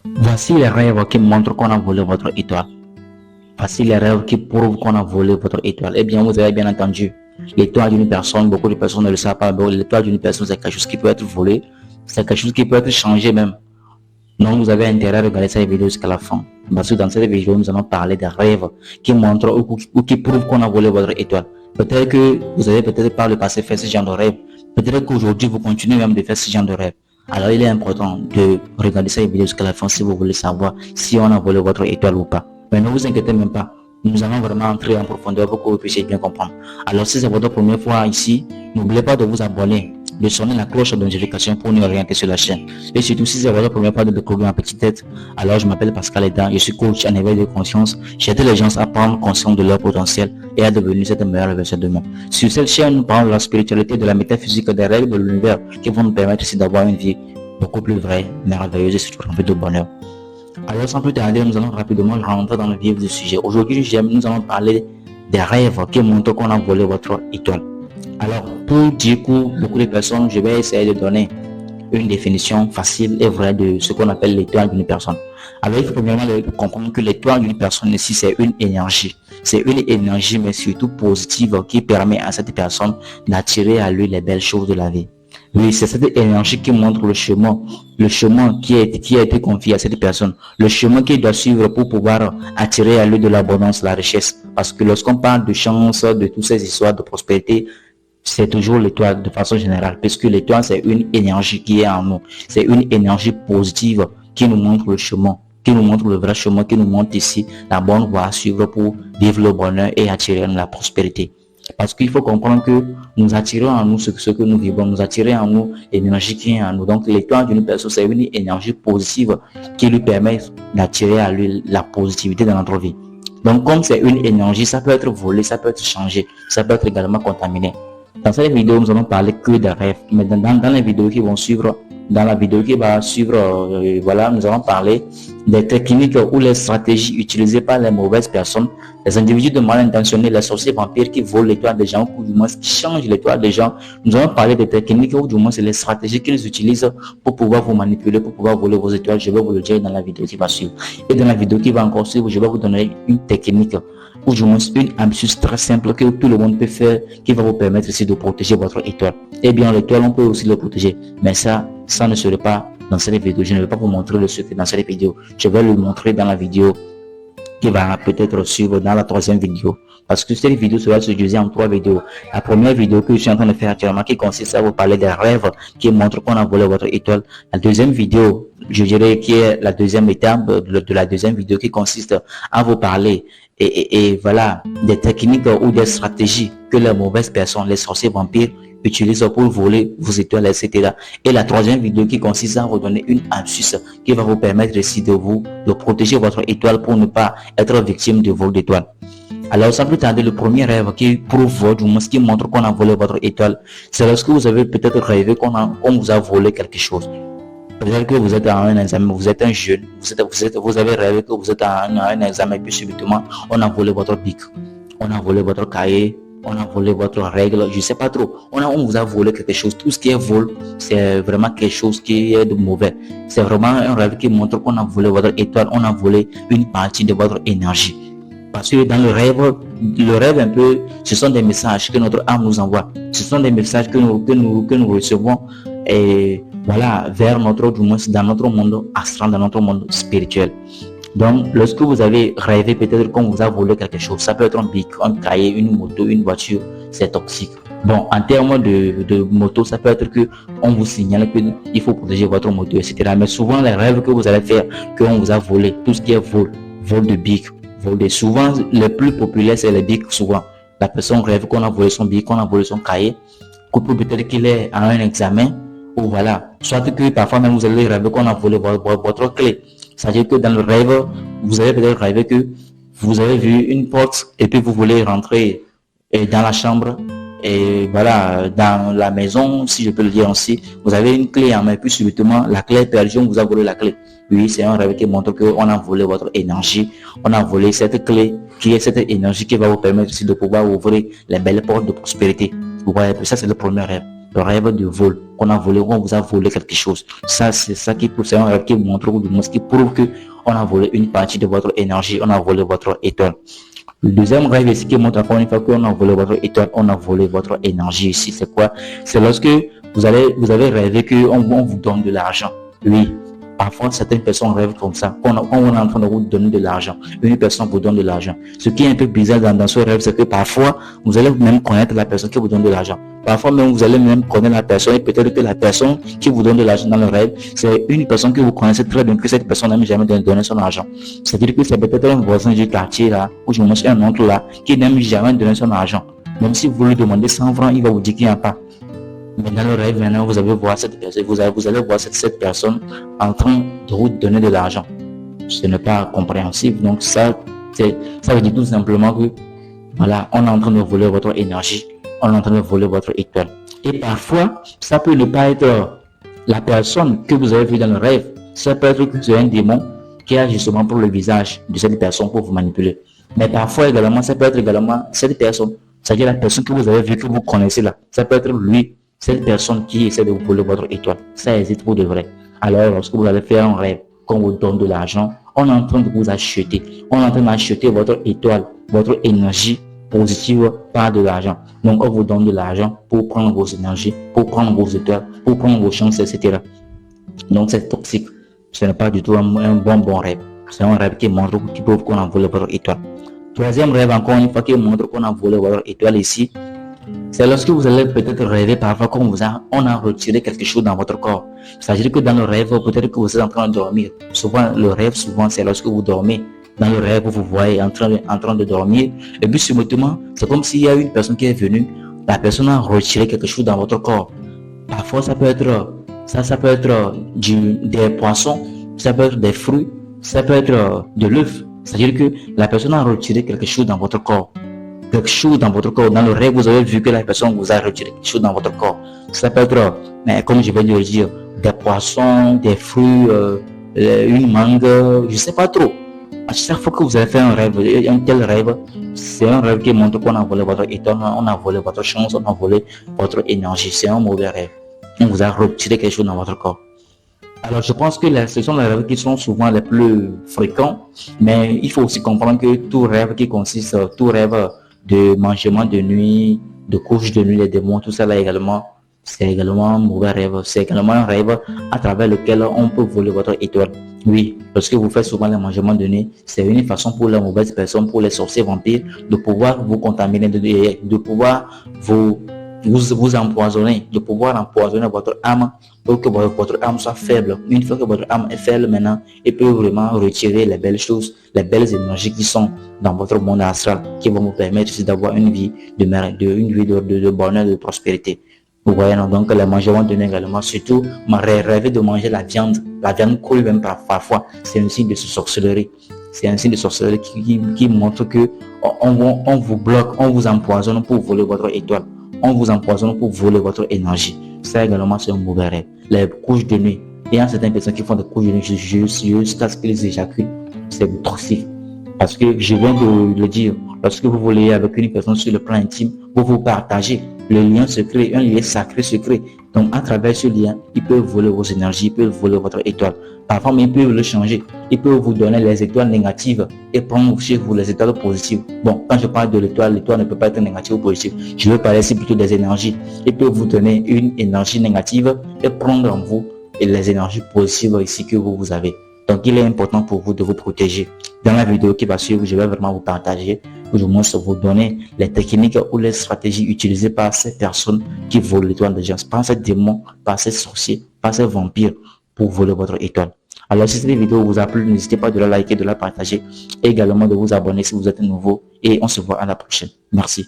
Voici les rêves qui montrent qu'on a volé votre étoile. Voici les rêves qui prouvent qu'on a volé votre étoile. Eh bien, vous avez bien entendu, l'étoile d'une personne, beaucoup de personnes ne le savent pas, mais l'étoile d'une personne, c'est quelque chose qui peut être volé, c'est quelque chose qui peut être changé même. Donc, vous avez intérêt à regarder cette vidéo jusqu'à la fin. Parce que dans cette vidéo, nous allons parler des rêves qui montrent ou qui prouvent qu'on a volé votre étoile. Peut-être que vous avez peut-être par le passé fait ce genre de rêve. Peut-être qu'aujourd'hui, vous continuez même de faire ce genre de rêve. Alors, il est important de regarder cette vidéo jusqu'à la fin si vous voulez savoir si on a volé votre étoile ou pas. Mais ne vous inquiétez même pas. Nous allons vraiment entrer en profondeur pour que vous puissiez bien comprendre. Alors, si c'est votre première fois ici, n'oubliez pas de vous abonner, de sonner la cloche de notification pour ne rien rater sur la chaîne. Et surtout, si c'est votre première fois de découvrir ma petite tête, alors je m'appelle Pascal Eda, je suis coach en éveil de conscience. J'aide les gens à prendre conscience de leur potentiel et à devenir cette meilleure version d'eux-mêmes. Sur cette chaîne, nous parlons de la spiritualité, de la métaphysique, des règles de l'univers qui vont nous permettre ici d'avoir une vie beaucoup plus vraie, merveilleuse et surtout remplie de bonheur. Alors sans plus tarder, nous allons rapidement rentrer dans le vif du sujet. Aujourd'hui, nous allons parler des rêves qui montrent qu'on a volé votre étoile. Alors, pour dire que beaucoup de personnes, je vais essayer de donner une définition facile et vraie de ce qu'on appelle l'étoile d'une personne. Alors, il faut premièrement comprendre que l'étoile d'une personne ici, c'est une énergie. C'est une énergie, mais surtout positive, qui permet à cette personne d'attirer à lui les belles choses de la vie. Oui, c'est cette énergie qui montre le chemin qui a été confié à cette personne, le chemin qu'il doit suivre pour pouvoir attirer à lui de l'abondance, la richesse. Parce que lorsqu'on parle de chance, de toutes ces histoires de prospérité, c'est toujours l'étoile de façon générale, puisque l'étoile, c'est une énergie qui est en nous. C'est une énergie positive qui nous montre le chemin, qui nous montre le vrai chemin, qui nous montre ici la bonne voie à suivre pour vivre le bonheur et attirer la prospérité. Parce qu'il faut comprendre que nous attirons en nous ce que nous vivons, nous attirons en nous l'énergie qui est en nous. Donc l'étoile d'une personne, c'est une énergie positive qui lui permet d'attirer à lui la positivité dans notre vie. Donc comme c'est une énergie, ça peut être volé, ça peut être changé, ça peut être également contaminé. Dans cette vidéo, nous allons parler que des rêves. Mais dans les vidéos qui vont suivre, dans la vidéo qui va suivre, voilà, nous allons parler des techniques ou les stratégies utilisées par les mauvaises personnes, les individus de mal intentionnés, les sorciers vampires qui volent l'étoile des gens ou du moins qui changent l'étoile des gens. Nous allons parler des techniques ou du moins c'est les stratégies qu'ils utilisent pour pouvoir vous manipuler, pour pouvoir voler vos étoiles. Je vais vous le dire dans la vidéo qui va suivre. Et dans la vidéo qui va encore suivre, je vais vous donner une technique ou du moins une astuce très simple que tout le monde peut faire qui va vous permettre ici de protéger votre étoile. Eh bien, l'étoile, on peut aussi le protéger. Mais ça ne serait pas dans cette vidéo. Je ne vais pas vous montrer le secret dans cette vidéo. Je vais le montrer dans la vidéo qui va peut-être suivre dans la troisième vidéo. Parce que cette vidéo sera divisée en 3 vidéos. La première vidéo que je suis en train de faire actuellement qui consiste à vous parler des rêves qui montrent qu'on a volé votre étoile. La deuxième vidéo, je dirais qui est la deuxième étape de la deuxième vidéo qui consiste à vous parler et voilà, des techniques ou des stratégies que les mauvaises personnes, les sorciers vampires utilisent pour voler vos étoiles, etc. Et la troisième vidéo qui consiste à vous donner une astuce qui va vous permettre ici de protéger votre étoile pour ne pas être victime de vol d'étoiles. Alors, sans plus tarder, le premier rêve qui prouve, du moins qui montre qu'on a volé votre étoile, c'est lorsque vous avez peut-être rêvé qu'on vous a volé quelque chose. Peut-être que vous êtes à un examen, vous êtes un jeune, vous avez rêvé que vous êtes à un examen et puis subitement, on a volé votre bic, on a volé votre cahier, on a volé votre règle, je ne sais pas trop. On vous a volé quelque chose. Tout ce qui est vol, c'est vraiment quelque chose qui est de mauvais. C'est vraiment un rêve qui montre qu'on a volé votre étoile, on a volé une partie de votre énergie. Parce que dans le rêve un peu, ce sont des messages que notre âme nous envoie. Ce sont des messages que nous recevons et voilà, vers du moins dans notre monde astral, dans notre monde spirituel. Donc, lorsque vous avez rêvé peut-être qu'on vous a volé quelque chose, ça peut être un bic, un cahier, une moto, une voiture, c'est toxique. Bon, en termes de moto, ça peut être que on vous signale qu'il faut protéger votre moto, etc. Mais souvent, les rêves que vous allez faire, qu'on vous a volé, tout ce qui est vol de bic, souvent, les plus populaires, c'est les bics, souvent. La personne rêve qu'on a volé son bic, qu'on a volé son cahier, peut-être qu'il est à un examen, ou voilà. Soit que parfois même vous allez rêver qu'on a volé votre clé. C'est-à-dire que dans le rêve, vous avez peut-être rêvé que vous avez vu une porte et puis vous voulez rentrer dans la chambre et voilà, dans la maison, si je peux le dire ainsi, vous avez une clé en main et puis subitement la clé est perdue, on vous a volé la clé. Oui, c'est un rêve qui montre qu'on a volé votre énergie, on a volé cette clé qui est cette énergie qui va vous permettre aussi de pouvoir ouvrir les belles portes de prospérité. Vous voyez, ça c'est le premier rêve. le rêve de vol, qu'on a volé, qu'on vous a volé quelque chose. Ça, c'est ça qui c'est un rêve qui montre ou du moins qui prouve que on a volé une partie de votre énergie, on a volé votre étoile. Le deuxième rêve ici qui montre encore une fois qu'on a volé votre étoile, on a volé votre énergie ici. C'est quoi? C'est lorsque vous avez rêvé qu'on vous donne de l'argent. Oui. Parfois, certaines personnes rêvent comme ça. Quand on est en train de vous donner de l'argent, une personne vous donne de l'argent. Ce qui est un peu bizarre dans ce rêve, c'est que parfois, vous allez même connaître la personne qui vous donne de l'argent. Parfois même, vous allez même connaître la personne et peut-être que la personne qui vous donne de l'argent dans le rêve, c'est une personne que vous connaissez très bien, que cette personne n'aime jamais donner son argent. C'est-à-dire que c'est peut-être un voisin du quartier là, ou je me suis un oncle là, qui n'aime jamais donner son argent. Même si vous lui demandez 100 francs, il va vous dire qu'il n'y a pas. Mais dans le rêve, maintenant, vous allez voir cette personne, vous allez voir cette personne en train de vous donner de l'argent. Ce n'est pas compréhensible. Donc ça veut dire tout simplement que voilà, on est en train de voler votre énergie, on est en train de voler votre étoile. Et parfois, ça peut ne pas être la personne que vous avez vue dans le rêve. Ça peut être que c'est un démon qui a justement pour le visage de cette personne pour vous manipuler. Mais parfois également, ça peut être également cette personne, c'est-à-dire la personne que vous avez vue, que vous connaissez là. Ça peut être lui. Cette personne qui essaie de vous voler votre étoile, ça existe pour de vrai. Alors, lorsque vous allez faire un rêve, qu'on vous donne de l'argent, on est en train de vous acheter. On est en train d'acheter votre étoile, votre énergie positive par de l'argent. Donc, on vous donne de l'argent pour prendre vos énergies, pour prendre vos étoiles, pour prendre vos chances, etc. Donc, c'est toxique. Ce n'est pas du tout un bon rêve. C'est un rêve qui montre qu'on a volé votre étoile. Troisième rêve, encore une fois, qui montre qu'on a volé votre étoile ici, c'est lorsque vous allez peut-être rêver parfois qu'on on a retiré quelque chose dans votre corps. C'est-à-dire que dans le rêve, peut-être que vous êtes en train de dormir. Souvent, le rêve, c'est lorsque vous dormez. Dans le rêve, vous voyez en train de dormir. Et puis, subitement, c'est comme s'il y a une personne qui est venue. La personne a retiré quelque chose dans votre corps. Parfois, ça peut être des poissons, ça peut être des fruits, ça peut être de l'œuf. C'est-à-dire que la personne a retiré quelque chose dans votre corps. Quelque chose dans votre corps. Dans le rêve, vous avez vu que la personne vous a retiré quelque chose dans votre corps. Ça peut être, mais comme je vais le dire, des poissons, des fruits, une mangue, je ne sais pas trop. À chaque fois que vous avez fait un rêve, un tel rêve, c'est un rêve qui montre qu'on a volé votre étoile, on a volé votre chance, on a volé votre énergie. C'est un mauvais rêve. On vous a retiré quelque chose dans votre corps. Alors, je pense que ce sont les rêves qui sont souvent les plus fréquents, mais il faut aussi comprendre que tout rêve de mangement de nuit, de couche de nuit, les démons, tout ça là également, c'est également un mauvais rêve. C'est également un rêve à travers lequel on peut voler votre étoile. Oui, lorsque vous faites souvent les mangements de nuit, c'est une façon pour les mauvaises personnes, pour les sorciers vampires, de pouvoir vous contaminer, de pouvoir vous empoisonner, de pouvoir empoisonner votre âme pour que votre âme soit faible. Une fois que votre âme est faible maintenant, il peut vraiment retirer les belles choses, les belles énergies qui sont dans votre monde astral, qui vont vous permettre aussi d'avoir une vie de bonheur, de prospérité. Vous voyez, non? Donc les mangements de nuit également, surtout rêver de manger la viande crue même parfois, c'est un signe de sorcellerie. C'est un signe de sorcellerie qui montre que on vous bloque, on vous empoisonne pour voler votre étoile. On vous empoisonne pour voler votre énergie. Ça également, c'est un mauvais rêve. Les couches de nuit. Il y a certaines personnes qui font des couches de nuit jusqu'à ce qu'ils éjaculent. C'est toxique. Parce que je viens de le dire, lorsque vous voulez avec une personne sur le plan intime, vous partagez le lien secret, un lien sacré secret. Donc à travers ce lien, il peut voler vos énergies, il peut voler votre étoile. Parfois, mais il peut le changer. Il peut vous donner les étoiles négatives et prendre chez vous les étoiles positives. Bon, quand je parle de l'étoile ne peut pas être négative ou positive. Je veux parler ici plutôt des énergies. Il peut vous donner une énergie négative et prendre en vous les énergies positives ici que vous avez. Donc, il est important pour vous de vous protéger. Dans la vidéo qui va suivre, je vais vraiment vous partager, ou du moins vous donner les techniques ou les stratégies utilisées par ces personnes qui volent l'étoile de gens, par ces démons, par ces sorciers, par ces vampires pour voler votre étoile. Alors, si cette vidéo vous a plu, n'hésitez pas de la liker, de la partager et également de vous abonner si vous êtes nouveau et on se voit à la prochaine. Merci.